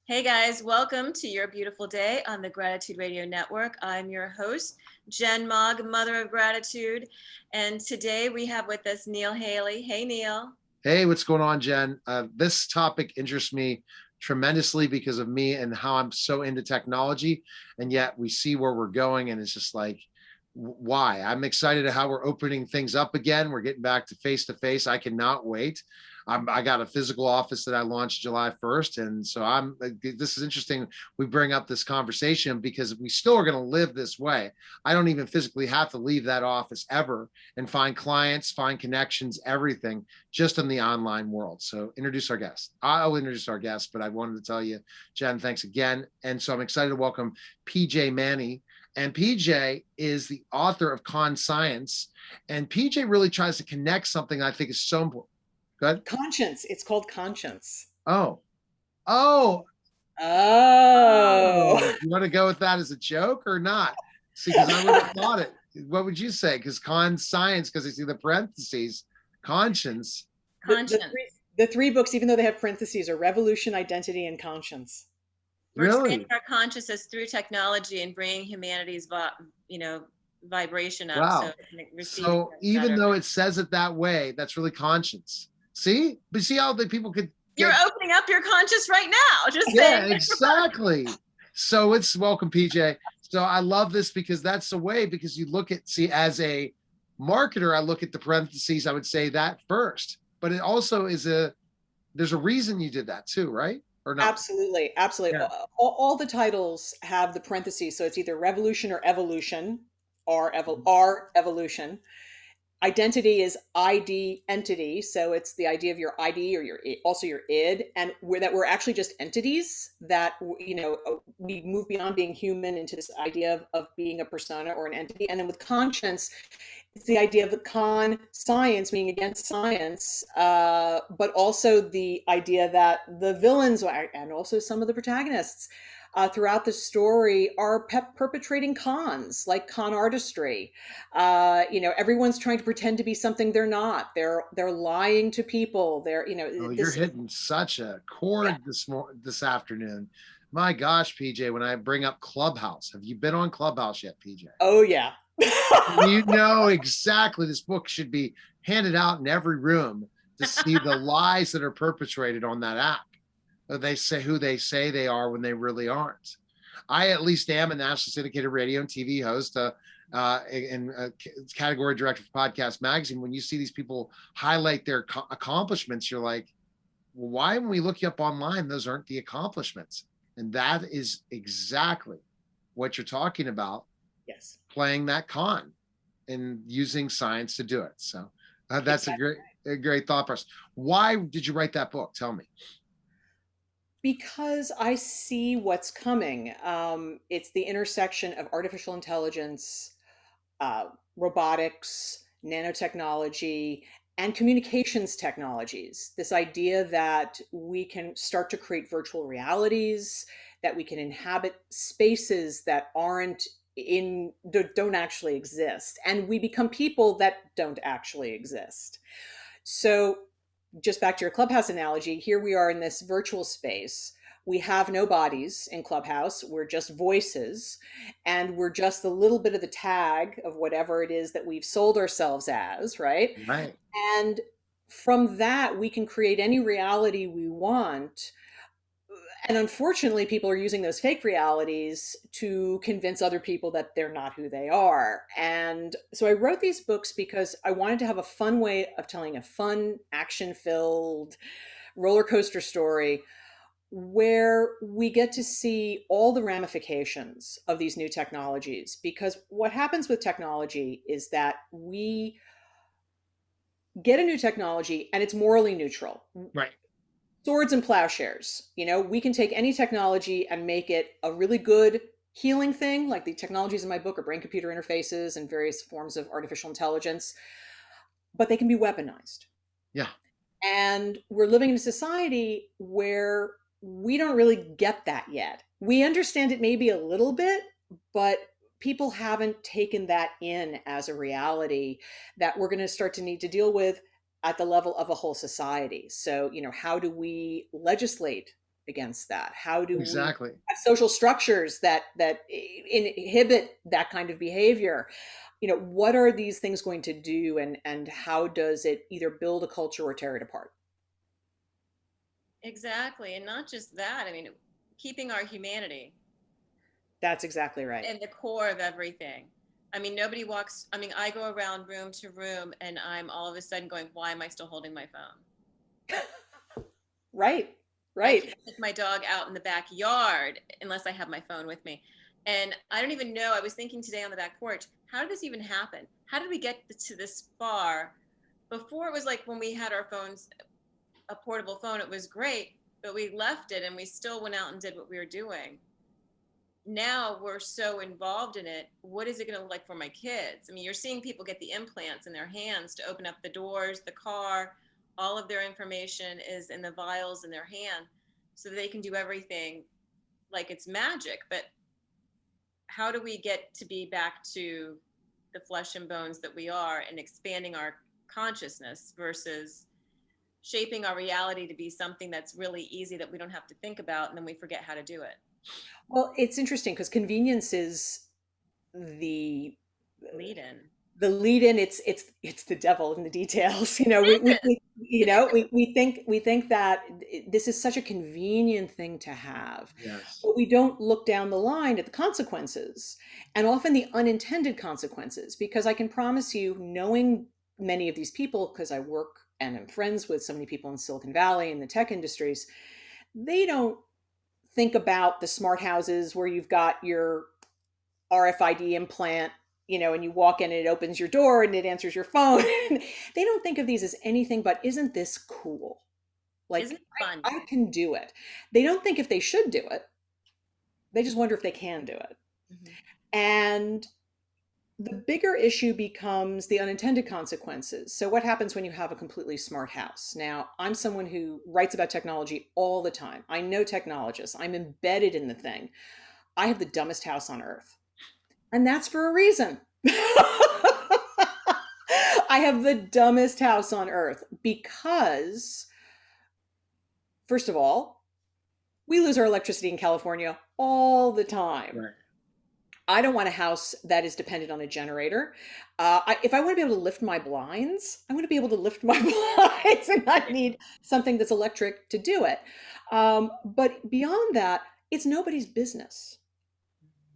Hey guys, welcome to Your Beautiful Day on the Gratitude Radio Network. I'm your host, Jen Mogg, Mother of Gratitude. And today we have with us Neil Haley. Hey, Neil. Hey, what's going on, Jen? This topic interests me tremendously because of me and how I'm so into technology. And yet we see where we're going, and it's just like, why? I'm excited at how we're opening things up again. We're getting back to face to face. I cannot wait. I got a physical office that I launched July 1st. And so this is interesting. We bring up this conversation because we still are going to live this way. I don't even physically have to leave that office ever and find clients, find connections, everything just in the online world. So introduce our guest. I'll introduce our guest, but I wanted to tell you, Jen, thanks again. And so I'm excited to welcome PJ Manney. And PJ is the author of Con Science. And PJ really tries to connect something I think is so important. Good. Conscience. It's called conscience. Oh. Oh. You want to go with that as a joke or not? See, because I would have thought it. What would you say? Because Con Science, because I see the parentheses, conscience. The three books, even though they have parentheses, are Revolution, Identity, and Conscience. We're expanding our consciousness through technology and bringing humanity's, vibration up. Wow. So even though it says it that way, that's really conscience. See? But see how the people could... You're opening up your conscious right now. Just saying. Yeah, exactly. So it's welcome, PJ. So I love this because that's the way, because you look at, see, as a marketer, I look at the parentheses, I would say that first. But it also is there's a reason you did that too, right? Or not? Absolutely. Absolutely. Yeah. All the titles have the parentheses. So it's either revolution or evolution, or evolution. Identity is ID entity. So it's the idea of your ID or also your id, and that we're actually just entities that, we move beyond being human into this idea of being a persona or an entity. And then with conscience, it's the idea of con science, being against science, but also the idea that the villains and also some of the protagonists throughout the story are perpetrating cons, like con artistry. Everyone's trying to pretend to be something they're not. They're lying to people. You're hitting such a chord this afternoon. My gosh, PJ, when I bring up Clubhouse, have you been on Clubhouse yet, PJ? Oh, yeah. You know exactly. This book should be handed out in every room to see the lies that are perpetrated on that app. They say who they say they are when they really aren't. I at least am a nationally syndicated radio and TV host and a category director for Podcast Magazine. When you see these people highlight their accomplishments, you're like, well, why when we look you up online, those aren't the accomplishments? And that is exactly what you're talking about. Yes. Playing that con and using science to do it. So that's exactly. a great thought process. Why did you write that book? Tell me. Because I see what's coming. It's the intersection of artificial intelligence, robotics, nanotechnology, and communications technologies. This idea that we can start to create virtual realities, that we can inhabit spaces that don't actually exist, and we become people that don't actually exist. So just back to your Clubhouse analogy, here we are in this virtual space. We have no bodies in Clubhouse. We're just voices, and we're just a little bit of the tag of whatever it is that we've sold ourselves as, right? Right. And from that, we can create any reality we want. And unfortunately, people are using those fake realities to convince other people that they're not who they are. And so I wrote these books because I wanted to have a fun way of telling a fun, action-filled roller coaster story where we get to see all the ramifications of these new technologies. Because what happens with technology is that we get a new technology and it's morally neutral. Right. Swords and plowshares. We can take any technology and make it a really good healing thing, like the technologies in my book are brain-computer interfaces and various forms of artificial intelligence, but they can be weaponized. Yeah. And we're living in a society where we don't really get that yet. We understand it maybe a little bit, but people haven't taken that in as a reality that we're going to start to need to deal with at the level of a whole society. So, how do we legislate against that? How do we Exactly. have social structures that inhibit that kind of behavior? What are these things going to do, and how does it either build a culture or tear it apart? Exactly. And not just that, I mean, keeping our humanity That's exactly right. in the core of everything. I mean, nobody walks, I mean, I go around room to room and I'm all of a sudden going, why am I still holding my phone? Right. I Right. can't take my dog out in the backyard unless I have my phone with me. And I don't even know. I was thinking today on the back porch, how did this even happen? How did we get to this far? Before it was like when we had our phones, a portable phone, it was great, but we left it and we still went out and did what we were doing. Now we're so involved in it. What is it going to look like for my kids? I mean, you're seeing people get the implants in their hands to open up the doors, the car, all of their information is in the vials in their hand so they can do everything like it's magic. But how do we get to be back to the flesh and bones that we are and expanding our consciousness versus shaping our reality to be something that's really easy that we don't have to think about and then we forget how to do it? Well, it's interesting because convenience is the Lead in. the lead in. It's the devil in the details. Is it? We think that this is such a convenient thing to have, Yes. but we don't look down the line at the consequences, and often the unintended consequences. Because I can promise you, knowing many of these people, because I work and am friends with so many people in Silicon Valley in the tech industries, they don't think about the smart houses where you've got your RFID implant, and you walk in and it opens your door and it answers your phone. They don't think of these as anything but, isn't this cool? Isn't Like, it fun? I can do it. They don't think if they should do it. They just wonder if they can do it. Mhm. And the bigger issue becomes the unintended consequences. So, what happens when you have a completely smart house? Now, I'm someone who writes about technology all the time. I know technologists, I'm embedded in the thing. I have the dumbest house on earth. And that's for a reason. I have the dumbest house on earth because, first of all, we lose our electricity in California all the time. Right. I don't want a house that is dependent on a generator. If I want to be able to lift my blinds, I want to be able to lift my blinds and not need something that's electric to do it. But beyond that, it's nobody's business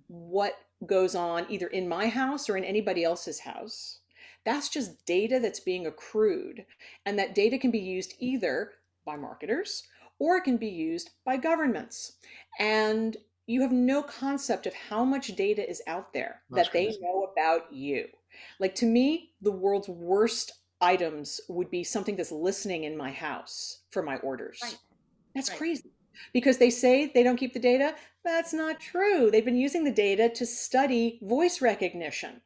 what goes on either in my house or in anybody else's house. That's just data that's being accrued. And that data can be used either by marketers or it can be used by governments. And you have no concept of how much data is out there That's that they crazy. know about you. Like, to me, the world's worst items would be something that's listening in my house for my Right, orders. That's right. crazy because they say they don't keep the data. That's not true. They've been using the data to study voice recognition.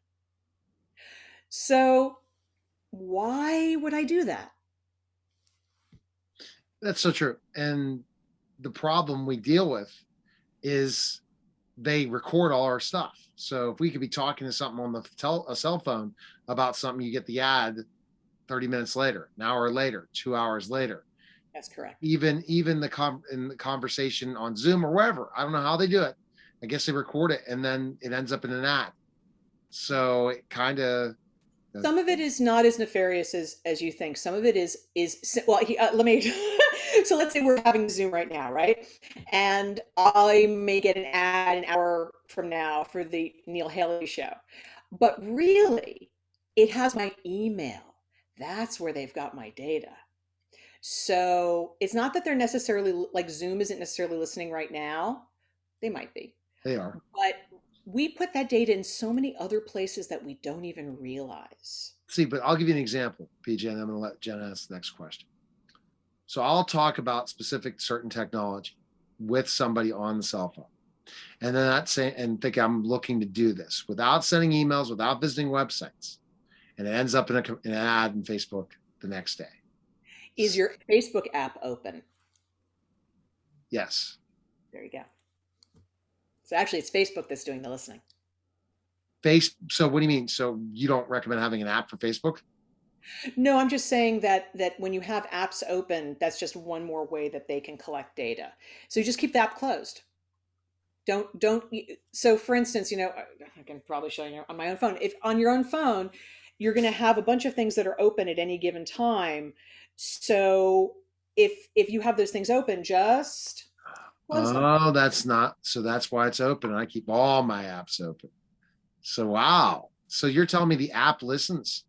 So, why would I do that? That's so true. And the problem we deal with is they record all our stuff. So if we could be talking to something on a cell phone about something, you get the ad 30 minutes later, an hour later, 2 hours later. That's correct. Even in the conversation on Zoom or wherever. I don't know how they do it. I guess they record it and then it ends up in an ad. So it kind of Some of it is not as nefarious as you think. Some of it is well. Let me. So let's say we're having Zoom right now, right? And I may get an ad an hour from now for the Neil Haley show, but really, it has my email. That's where they've got my data. So it's not that they're necessarily like Zoom isn't necessarily listening right now. They might be, they are. but we put that data in so many other places that we don't even realize. See, but I'll give you an example, PJ, and I'm going to let Jen ask the next question. So I'll talk about specific certain technology with somebody on the cell phone. And then that say and think I'm looking to do this without sending emails, without visiting websites. And it ends up in an ad in Facebook the next day. Is your Facebook app open? Yes. There you go. So actually, it's Facebook that's doing the listening. So what do you mean? So you don't recommend having an app for Facebook? No, I'm just saying that when you have apps open, that's just one more way that they can collect data. So you just keep the app closed. Don't. So for instance, I can probably show you on my own phone. If on your own phone, you're going to have a bunch of things that are open at any given time. So if you have those things open, just close them. Oh, that's not, so that's why it's open. I keep all my apps open. So wow. So you're telling me the app listens?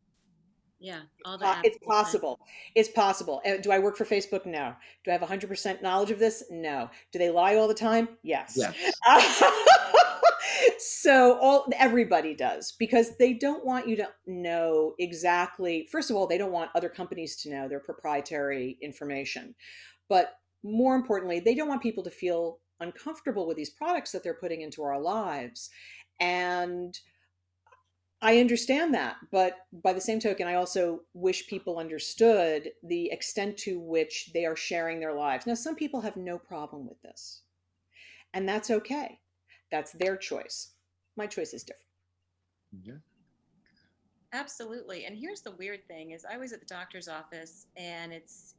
Yeah, all the apps It's listen. possible. It's possible. Do I work for Facebook? No. Do I have 100% knowledge of this? No. Do they lie all the time? Yes. Yes. So everybody does, because they don't want you to know exactly. First of all, they don't want other companies to know their proprietary information. But more importantly, they don't want people to feel uncomfortable with these products that they're putting into our lives. And I understand that, but by the same token, I also wish people understood the extent to which they are sharing their lives. Now, some people have no problem with this, and that's okay. That's their choice. My choice is different. Yeah. Absolutely. And here's the weird thing is I was at the doctor's office and it's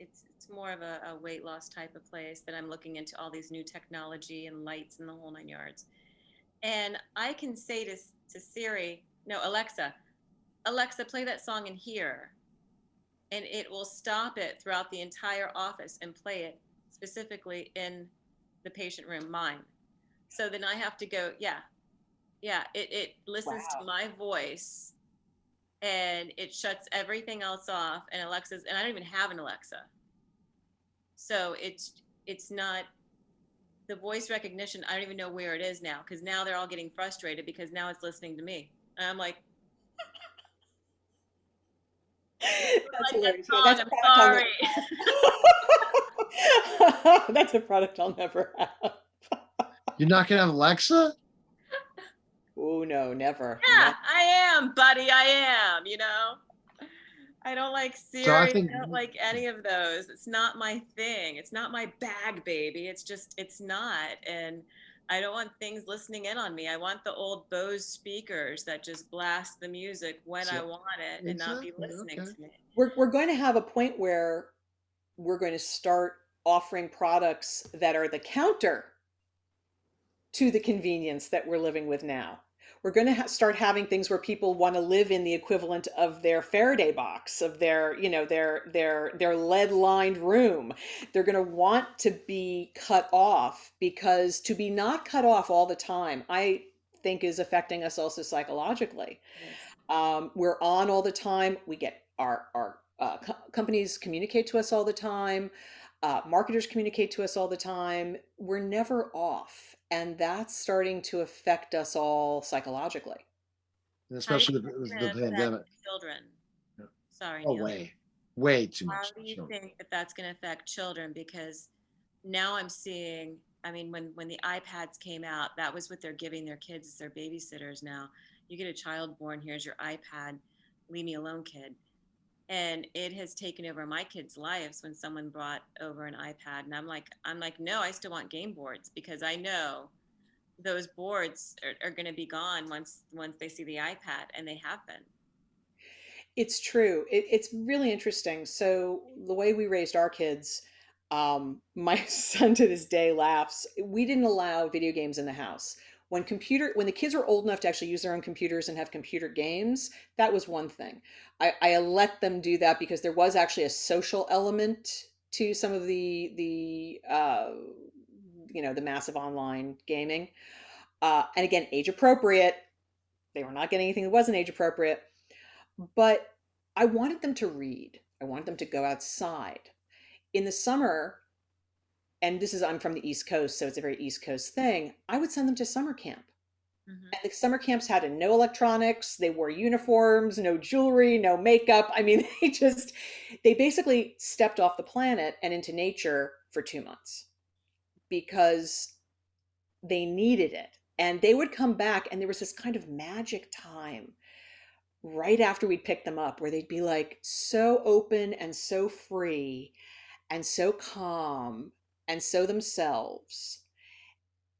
more of a weight loss type of place that I'm looking into all these new technology and lights and the whole nine yards. And I can say to Siri, no, Alexa, Alexa, play that song in here. And it will stop it throughout the entire office and play it specifically in the patient room, mine. So then I have to go, yeah, yeah, it listens to Wow. my voice and it shuts everything else off. And Alexa's, and I don't even have an Alexa. So it's not the voice recognition. I don't even know where it is now because now they're all getting frustrated because now it's listening to me. And I'm like, That's like that hilarious. Yeah, song. that's a I'm product I'll sorry. never have. That's a product I'll never have. You're not gonna have Alexa? Oh no, never. Yeah, I am, buddy. I am, you know. I don't like So I Siri. think I don't like any of those. It's not my thing. It's not my bag, baby. It's just, it's not. And I don't want things listening in on me. I want the old Bose speakers that just blast the music when I so want it and not be exactly listening okay. to me. We're going to have a point where we're going to start offering products that are the counter to the convenience that we're living with now. We're going to start having things where people want to live in the equivalent of their Faraday box, of their, their lead lined room. They're going to want to be cut off, because to be not cut off all the time, I think, is affecting us also psychologically. Yes. We're on all the time. We get our companies communicate to us all the time. Marketers communicate to us all the time. We're never off, and that's starting to affect us all psychologically. And How do you especially think it's the going to affect pandemic. children? Sorry, Oh, Neil. way too How much do you children. think that that's going to affect children? Because now I'm seeing, I mean, when the iPads came out, that was what they're giving their kids as their babysitters now. You get a child born, here's your iPad, leave me alone, kid. And it has taken over my kids' lives when someone brought over an iPad. And I'm like, no, I still want game boards because I know those boards are going to be gone once they see the iPad, and they have been. It's true. It's really interesting. So the way we raised our kids, my son to this day laughs. We didn't allow video games in the house. When the kids were old enough to actually use their own computers and have computer games, that was one thing. I let them do that because there was actually a social element to some of the massive online gaming. And again, age appropriate. They were not getting anything that wasn't age appropriate. But I wanted them to read. I wanted them to go outside. In the summer, and I'm from the East Coast, so it's a very East Coast thing, I would send them to summer camp. Hmm. And the summer camps had no electronics, they wore uniforms, no jewelry, no makeup. I mean, they basically stepped off the planet and into nature for 2 months because they needed it. And they would come back, and there was this kind of magic time right after we'd pick them up where they'd be like so open and so free and so calm and so themselves.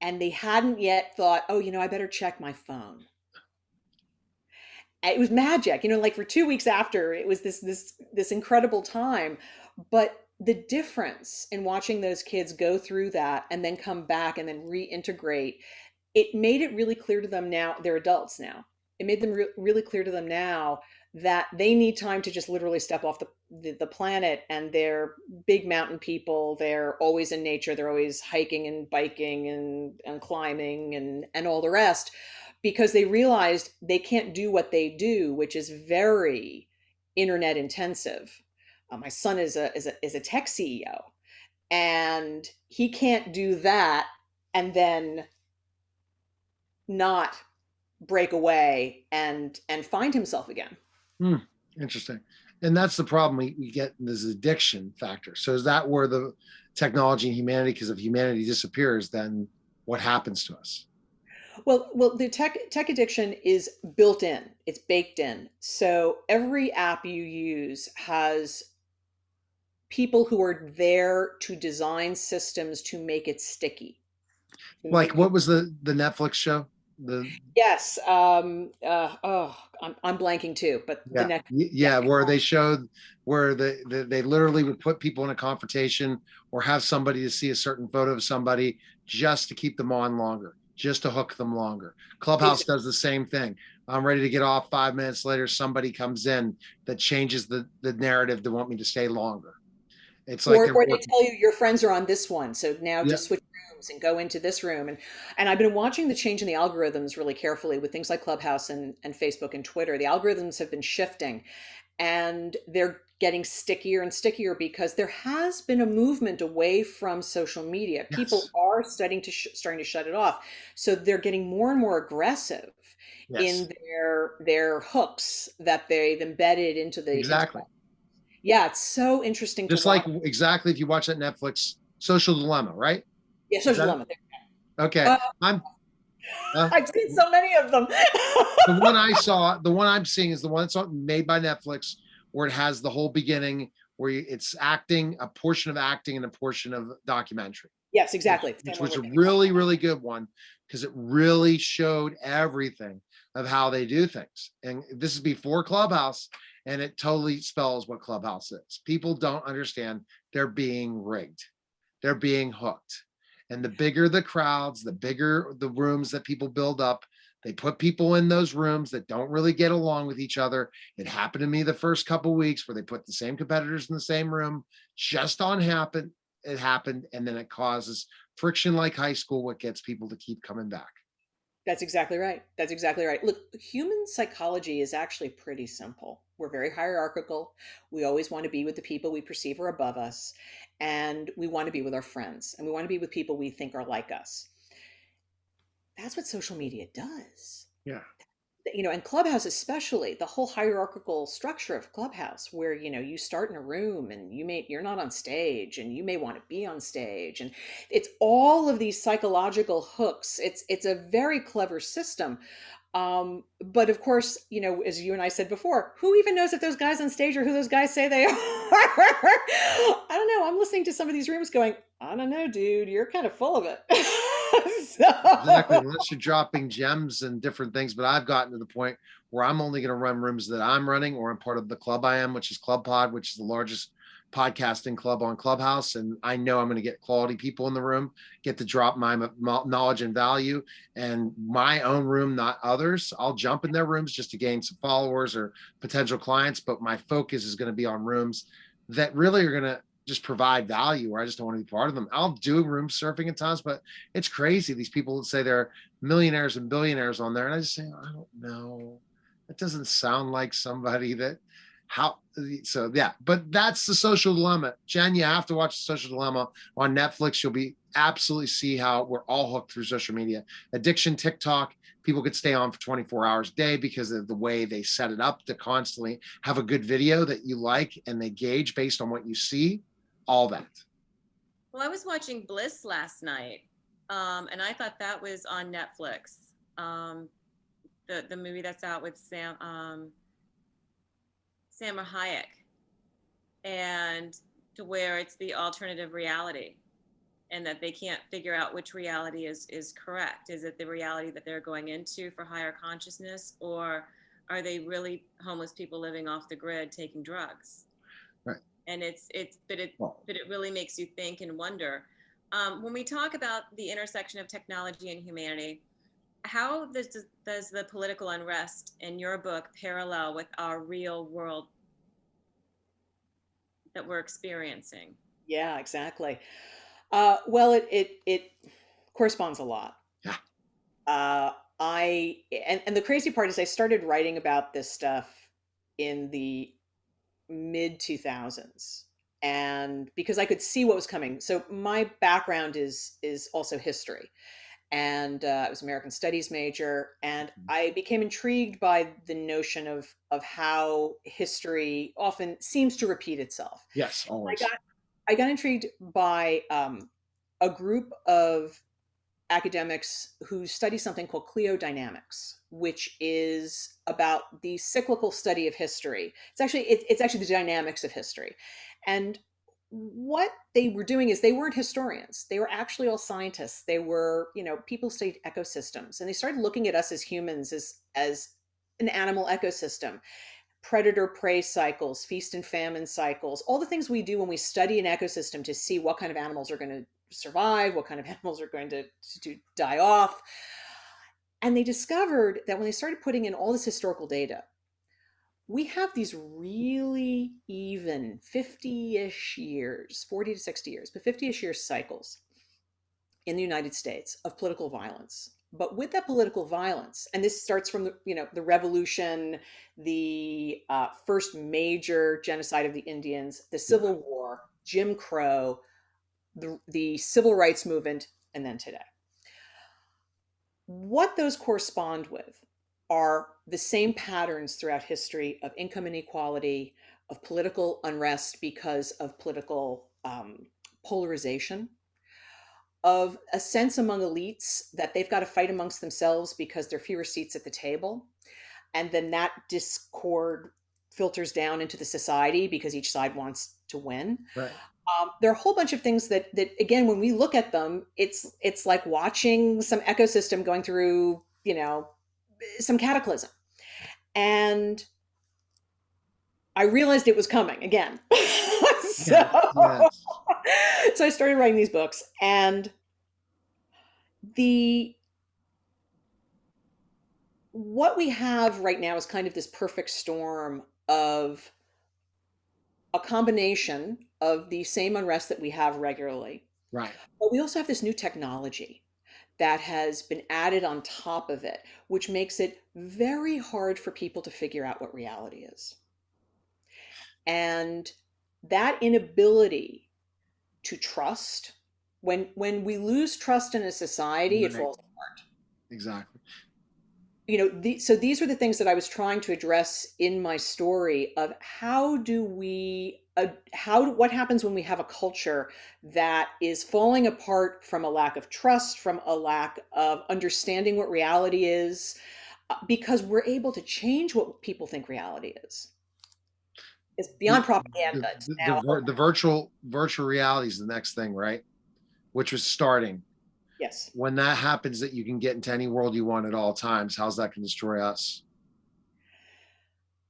And they hadn't yet thought, oh, I better check my phone. it was magic, like for 2 weeks after, it was this incredible time. But the difference in watching those kids go through that and then come back and then reintegrate, it made it really clear to them. Now they're adults now. It made them really clear to them now that they need time to just literally step off the planet. And they're big mountain people. They're always in nature. They're always hiking and biking and climbing and all the rest, because they realized they can't do what they do, which is very internet intensive. My son is a tech CEO, and he can't do that and then not break away and find himself again. Hmm, interesting. And that's the problem we get, this addiction factor. So is that where the technology and humanity, because if humanity disappears, then what happens to us? Well, the tech addiction is built in. It's baked in. So every app you use has people who are there to design systems to make it sticky. Like what was the Netflix show? The Yes. I'm blanking too, but the Yeah, next. yeah, where they showed where they literally would put people in a confrontation or have somebody to see a certain photo of somebody just to keep them on longer, just to hook them longer. Clubhouse Exactly. does the same thing. I'm ready to get off. 5 minutes later, somebody comes in that changes the narrative to want me to stay longer. It's like they're Or they working. tell you your friends are on this one, so now Yeah, just switch rooms and go into this room. And I've been watching the change in the algorithms really carefully with things like Clubhouse and Facebook and Twitter. The algorithms have been shifting, and they're getting stickier and stickier because there has been a movement away from social media. People yes, are starting to shut it off, so they're getting more and more aggressive yes, in their hooks that they've embedded into exactly. yeah, it's so interesting to Just like watch. exactly if you watch that Netflix Social Dilemma, right? Yeah, Is social that dilemma. okay? Uh, I'm uh, I've seen so many of them. the one I saw, the one I'm seeing is the one that's made by Netflix, where it has the whole beginning, where it's acting, a portion of acting, and a portion of documentary, Yes, which, exactly. Same which one was we're a thinking about. really, really good one because it really showed everything of how they do things. And this is before Clubhouse, and it totally spells what Clubhouse is. People don't understand they're being rigged, they're being hooked. And the bigger the crowds, the bigger the rooms that people build up, they put people in those rooms that don't really get along with each other. It happened to me the first couple of weeks where they put the same competitors in the same room just on happen. It happened, and then it causes friction like high school, what gets people to keep coming back. That's exactly right. That's exactly right. Look, human psychology is actually pretty simple. We're very hierarchical. We always want to be with the people we perceive are above us, and we want to be with our friends, and we want to be with people we think are like us. That's what social media does. Yeah. And Clubhouse especially, the whole hierarchical structure of Clubhouse, where you start in a room and you're not on stage, and you may want to be on stage, and it's all of these psychological hooks. It's a very clever system. But of course, as you and I said before, who even knows if those guys on stage are who those guys say they are? I don't know. I'm listening to some of these rooms going, I don't know, dude, you're kind of full of it. Exactly, So unless you're dropping gems and different things. But I've gotten to the point where I'm only going to run rooms that I'm running, or I'm part of the club I am, which is Club Pod, which is the largest podcasting club on Clubhouse. And I know I'm going to get quality people in the room, get to drop my knowledge and value, and my own room, not others. I'll jump in their rooms just to gain some followers or potential clients. But my focus is going to be on rooms that really are going to just provide value, where I just don't want to be part of them. I'll do room surfing at times, but it's crazy. These people that say they're millionaires and billionaires on there. And I just say, I don't know. That doesn't sound like somebody that how so yeah, but that's the social dilemma. Jen, you have to watch the social dilemma on Netflix. You'll be absolutely see how we're all hooked through social media. Addiction, TikTok, people could stay on for 24 hours a day because of the way they set it up to constantly have a good video that you like, and they gauge based on what you see, all that. Well, I was watching Bliss last night, and I thought that was on Netflix. Um, the movie that's out with Salma Hayek, and to where it's the alternative reality, and that they can't figure out which reality is correct. Is it the reality that they're going into for higher consciousness, or are they really homeless people living off the grid taking drugs? Right. And Well, but it really makes you think and wonder. When we talk about the intersection of technology and humanity, how does the political unrest in your book parallel with our real world that we're experiencing? Yeah, exactly. Well, it corresponds a lot. yeah. Uh, and the crazy part is I started writing about this stuff in the mid 2000s, and because I could see what was coming. So my background is also history, and I was an American Studies major, and I became intrigued by the notion of how history often seems to repeat itself. Yes, I always. got I got intrigued by a group of academics who study something called cleodynamics, which is about the cyclical study of history. It's actually the dynamics of history. And what they were doing is they weren't historians. They were actually all scientists. They were, people studied ecosystems, and they started looking at us as humans as an animal ecosystem, predator prey cycles, feast and famine cycles, all the things we do when we study an ecosystem to see what kind of animals are going to survive, what kind of animals are going to die off. And they discovered that when they started putting in all this historical data, we have these really even 50-ish years, 40 to 60 years, but 50-ish years cycles in the United States of political violence. But with that political violence, and this starts from the revolution, the first major genocide of the Indians, the Yeah. Civil War, Jim Crow, the civil rights movement, and then today. What those correspond with are the same patterns throughout history of income inequality, of political unrest because of political polarization, of a sense among elites that they've got to fight amongst themselves because there are fewer seats at the table. And then that discord filters down into the society because each side wants to win. Right. There are a whole bunch of things that again, when we look at them, it's like watching some ecosystem going through, some cataclysm. And I realized it was coming again. so, Yeah. Yes. so I started writing these books, and the what we have right now is kind of this perfect storm of a combination of the same unrest that we have regularly. Right. But we also have this new technology that has been added on top of it, which makes it very hard for people to figure out what reality is. And that inability to trust, when we lose trust in a society, it Right. falls apart. Exactly. So these are the things that I was trying to address in my story of how do we what happens when we have a culture that is falling apart from a lack of trust, from a lack of understanding what reality is, because we're able to change what people think reality is. It's The beyond propaganda. It's now, the virtual reality is the next thing, right? Which was starting. yes. When that happens, that you can get into any world you want at all times, how's that going to destroy us?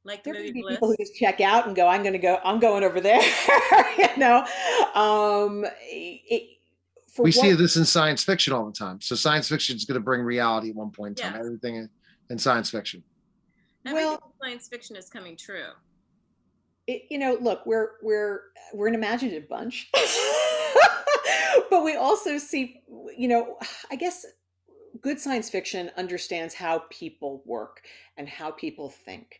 Like the There are going to movie be people who Bliss? just check out and go, I'm going over there. you know, for We see what, this in science fiction all the time. So science fiction is going to bring reality at one point in time. Yes. Everything in science fiction. Everything well, in science fiction is coming true. look, we're an imaginative bunch, but we also see, I guess good science fiction understands how people work and how people think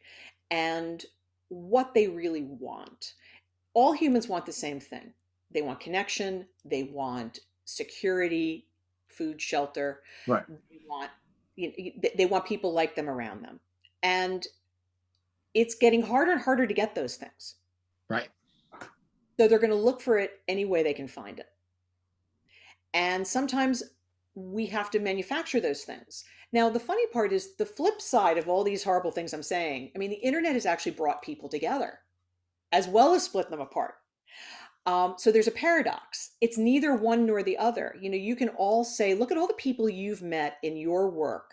and what they really want. All humans want the same thing. They want connection, they want security, food, shelter. Right. They want they want people like them around them. And it's getting harder and harder to get those things. Right. So they're going to look for it any way they can find it. And sometimes we have to manufacture those things. Now, the funny part is the flip side of all these horrible things I'm saying. I mean, the internet has actually brought people together as well as split them apart. So there's a paradox. It's neither one nor the other. You can all say, look at all the people you've met in your work.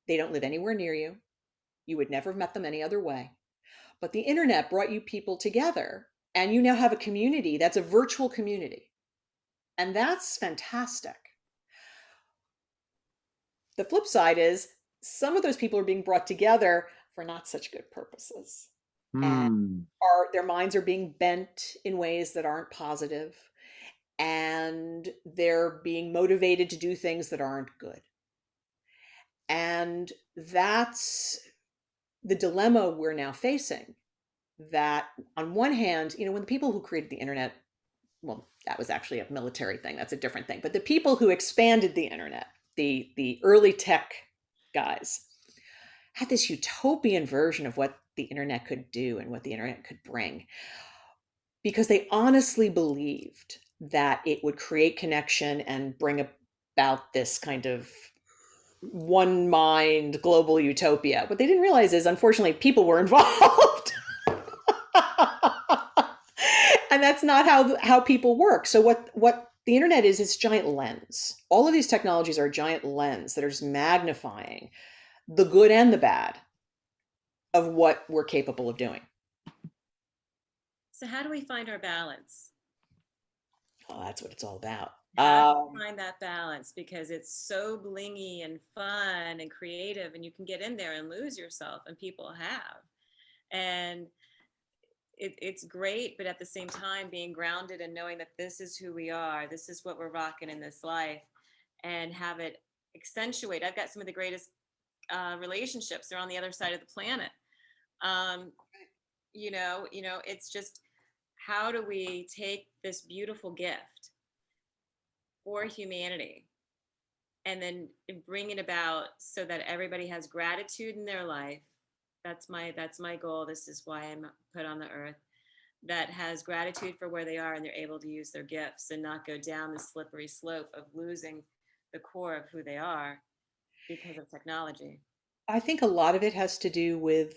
They don't live anywhere near you. You would never have met them any other way. But the internet brought you people together, and you now have a community that's a virtual community. And that's fantastic. The flip side is some of those people are being brought together for not such good purposes. And Hmm. their minds are being bent in ways that aren't positive, and they're being motivated to do things that aren't good. And that's the dilemma we're now facing. That on one hand, when the people who created the internet, well, that was actually a military thing, that's a different thing, but the people who expanded the internet, the early tech guys, had this utopian version of what the internet could do and what the internet could bring, because they honestly believed that it would create connection and bring about this kind of one mind global utopia. What they didn't realize is, unfortunately, people were involved. And that's not how people work. So what the internet is, it's a giant lens. All of these technologies are a giant lens that are just magnifying the good and the bad of what we're capable of doing. So how do we find our balance? Oh, that's what it's all about. How do you find that balance? Because it's so blingy and fun and creative, and you can get in there and lose yourself, and people have. And it's great, but at the same time, being grounded and knowing that this is who we are, this is what we're rocking in this life, and have it accentuate. I've got some of the greatest relationships. They're on the other side of the planet. Um, it's just, how do we take this beautiful gift for humanity and then bring it about so that everybody has gratitude in their life? That's my goal. This is why I'm put on the earth, that has gratitude for where they are, and they're able to use their gifts and not go down the slippery slope of losing the core of who they are because of technology. I think a lot of it has to do with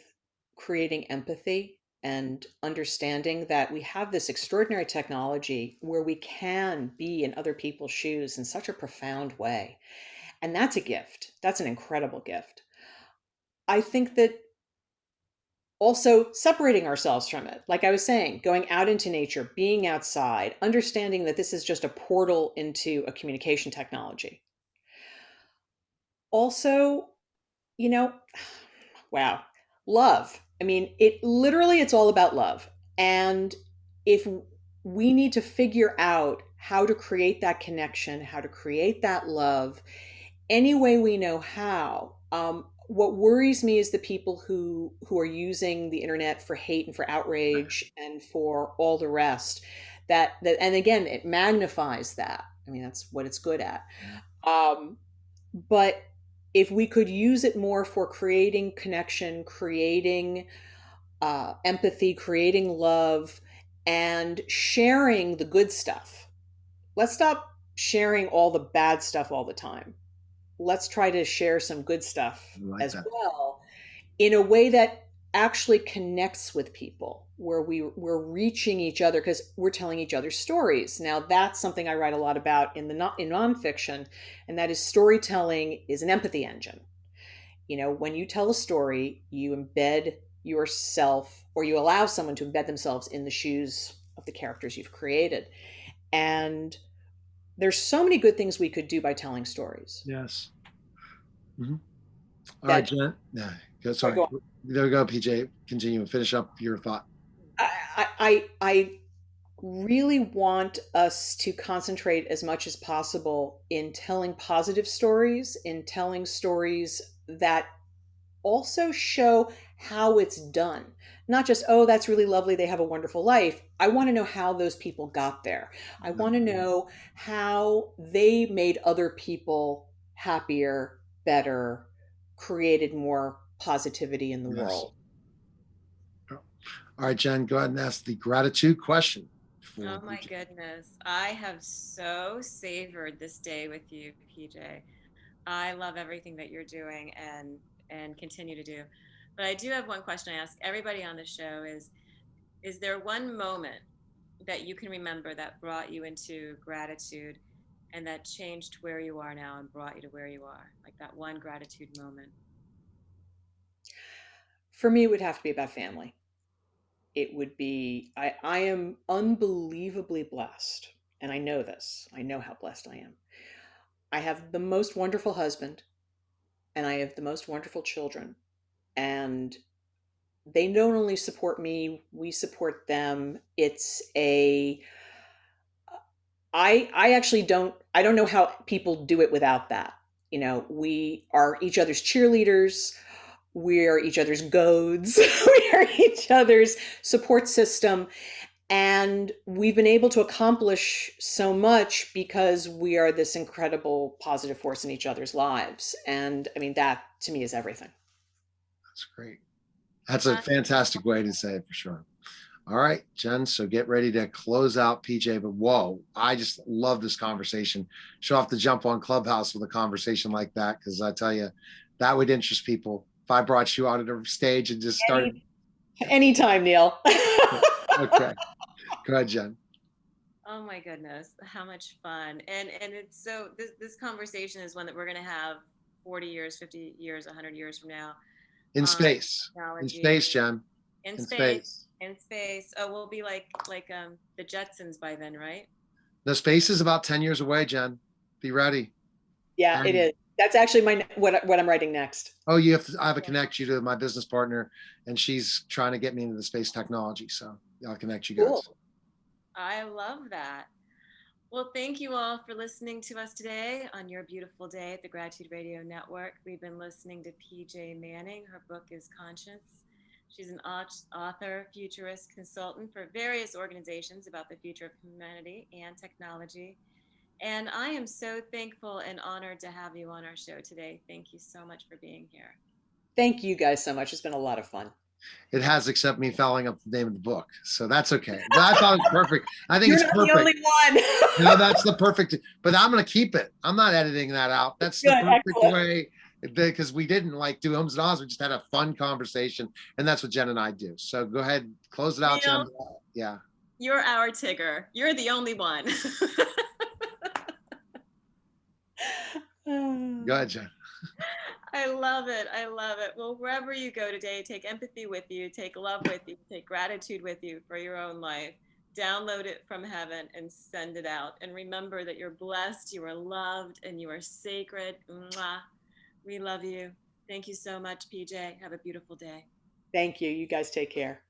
creating empathy and understanding that we have this extraordinary technology where we can be in other people's shoes in such a profound way. And that's a gift. That's an incredible gift. I think that also separating ourselves from it, like I was saying, going out into nature, being outside, understanding that this is just a portal into a communication technology. Also, you know, wow, love. I mean, it's all about love. And if we need to figure out how to create that connection, how to create that love, any way we know how. What worries me is the people who are using the internet for hate and for outrage and for all the rest. And again, it magnifies that. I mean, that's what it's good at. Um, but if we could use it more for creating connection, creating empathy, creating love, and sharing the good stuff. Let's stop sharing all the bad stuff all the time. Let's try to share some good stuff I like as that. well, in a way that actually connects with people, where we're reaching each other because we're telling each other stories. Now, that's something I write a lot about in nonfiction, and that is storytelling is an empathy engine. When you tell a story, you embed yourself, or you allow someone to embed themselves in the shoes of the characters you've created. And there's so many good things we could do by telling stories. Yes. Mhm. All right, That Jen. Yeah. Go. Sorry, Sorry. go on. There we go, PJ. Continue. Finish up your thought. I really want us to concentrate as much as possible in telling positive stories, in telling stories that also show how it's done. Not just, oh, that's really lovely, they have a wonderful life. I want to know how those people got there. I want to know how they made other people happier, better, created more positivity in the Yes. world. All right, Jen, go ahead and ask the gratitude question for Oh my PJ. goodness. I have so savored this day with you, PJ. I love everything that you're doing and continue to do. But I do have one question I ask everybody on the show is there one moment that you can remember that brought you into gratitude and that changed where you are now and brought you to where you are? Like that one gratitude moment. For me, it would have to be about family. It would be, I am unbelievably blessed. And I know this. I know how blessed I am. I have the most wonderful husband and I have the most wonderful children. And they don't only support me, we support them. It's a, I actually I don't know how people do it without that. You know, we are each other's cheerleaders. We're each other's goads. We are each other's support system. And we've been able to accomplish so much because we are this incredible positive force in each other's lives. And I mean, that to me is everything. That's great. That's a fantastic way to say it for sure. All right, Jen. So get ready to close out PJ. But whoa, I just love this conversation. She'll have to jump on Clubhouse with a conversation like that because I tell you, that would interest people. If I brought you onto the stage and just started. Anytime, Neil. Okay. Go ahead, Jen. Oh my goodness, how much fun. And it's so this conversation is one that we're going to have 40 years, 50 years, 100 years from now. In space. In space, Jen. In space. In space. Oh, we'll be like the Jetsons by then, right? The space is about 10 years away, Jen. Be ready. Yeah, it is. That's actually what I'm writing next. Oh, I have to connect you to my business partner, and she's trying to get me into the space technology. So I'll connect you guys. Cool. I love that. Well, thank you all for listening to us today on your beautiful day at the Gratitude Radio Network. We've been listening to PJ Manning. Her book is Conscience. She's an author, futurist, consultant for various organizations about the future of humanity and technology. And I am so thankful and honored to have you on our show today. Thank you so much for being here. Thank you guys so much. It's been a lot of fun. It has, except me fouling up the name of the book. So that's okay. But I thought it was perfect. I think it's perfect. You're not the only one. No, that's the perfect. But I'm going to keep it. I'm not editing that out. That's the perfect way. Because we didn't like do ums and ahs. We just had a fun conversation. And that's what Jen and I do. So go ahead, close it out, Jen. Yeah. You're our Tigger. You're the only one. Go ahead, Jen. I love it. I love it. Well, wherever you go today, take empathy with you, take love with you, take gratitude with you for your own life. Download it from heaven and send it out. And remember that you're blessed, you are loved, and you are sacred. Mwah. We love you. Thank you so much, PJ. Have a beautiful day. Thank you. You guys take care.